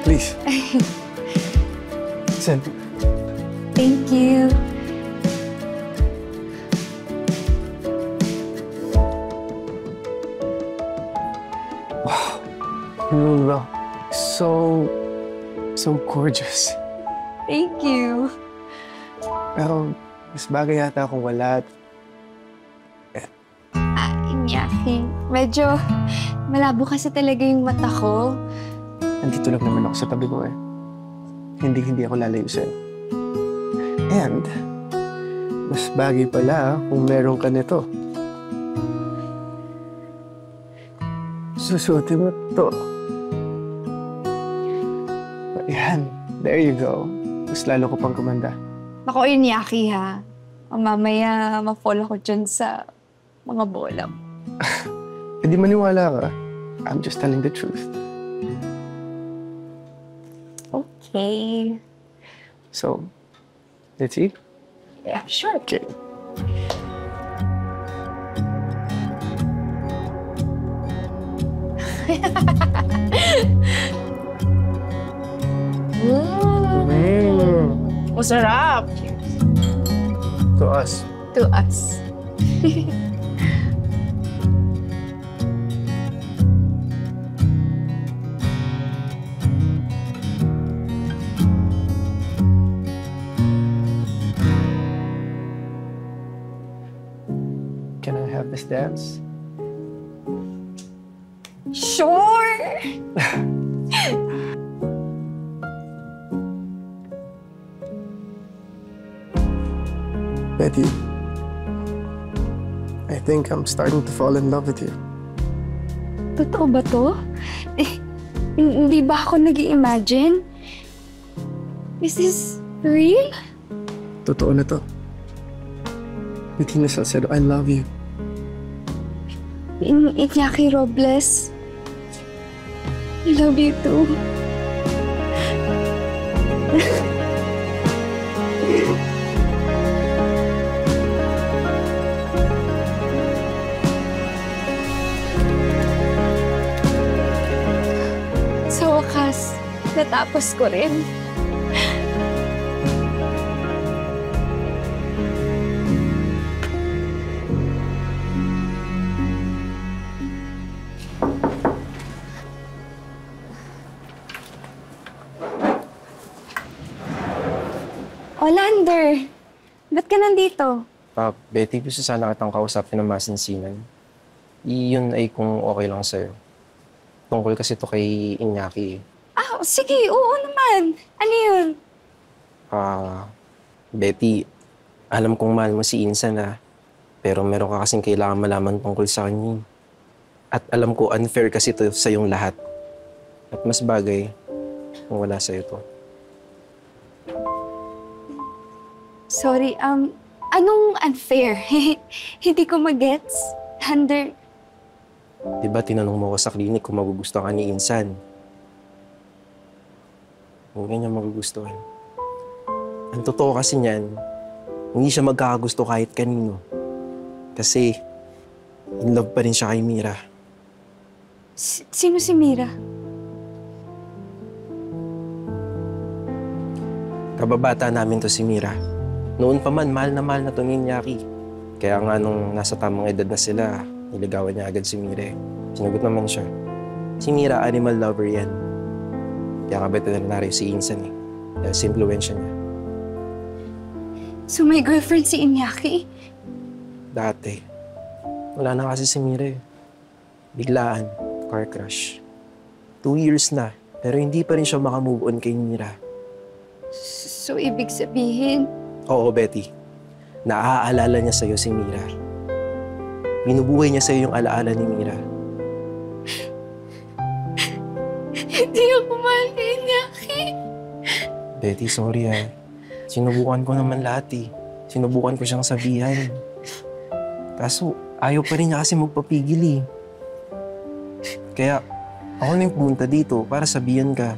Please. Send. Thank you. Wow. Lola. So gorgeous. Thank you. Pero mas bagay yata akong wala. Inyaki. Medyo malabo kasi talaga yung mata ko. Nandito lang naman ako sa tabi mo eh. Hindi ako lalayo sa'yo. And, mas bagay pala kung meron ka nito. Susuotin mo to. Ayan, there you go. Mas lalo ko pang kumanda. Ako, Inyaki ha. Mamaya ma-fall ako dyan sa mga bola mo. Hindi maniwala ka. I'm just telling the truth. Okay. So, let's eat? Yeah, sure. Okay. Masarap. To us. To us. Can I have this dance? Sure! Betty, I think I'm starting to fall in love with you. Totoo ba to? Hindi ba ako nag-i-imagine? Is this real? Totoo na to. Bettina Salcedo, I love you. Inyaki Robles. I love you too. Sa wakas, natapos ko rin. Olander, ba't ka nandito? Betty, gusto sana kitang kausapin ng masinsinan. Iyon ay kung okay lang sa'yo. Tungkol kasi to kay Inyaki. Sige, oo naman. Ano yun? Betty, alam kong mahal mo si Insan pero meron ka kasing kailangan malaman tungkol sa kanya. At alam ko unfair kasi to sa yung lahat. At mas bagay kung wala sa'yo to. Sorry, anong unfair? Hindi ko magets. Lander, Diba tinanong mo ko sa klinik kung magugustuhan ka ni Insan? Hindi niya magugustuhan. Ang totoo kasi niyan, hindi siya magkakagusto kahit kanino. Kasi, in love pa rin siya kay Mira. sino si Mira? Kababata namin to si Mira. Noon pa man, mahal na to ni Inyaki. Kaya nga nung nasa tamang edad na sila, niligawan niya agad si Mira. Sinagot naman siya. Si Mira, animal lover yan. Kaya nga veterinaryo si Insan dahil sa impluwensya niya. So may girlfriend si Inyaki? Dati. Wala na kasi si Mira Biglaan, car crash. 2 years na, pero hindi pa rin siya makamove on kay Mira. So ibig sabihin, Oo, Betty. Naaalala niya sa'yo si Mira. Binubuhay niya sa'yo yung alaala ni Mira. hindi ako mahal kay Inyaki. Betty, sorry Sinubukan ko naman lahat Sinubukan ko siyang sabihan. Kaso, ayaw pa rin niya kasi magpapigil Kaya, ako na yung pumunta dito para sabihan ka.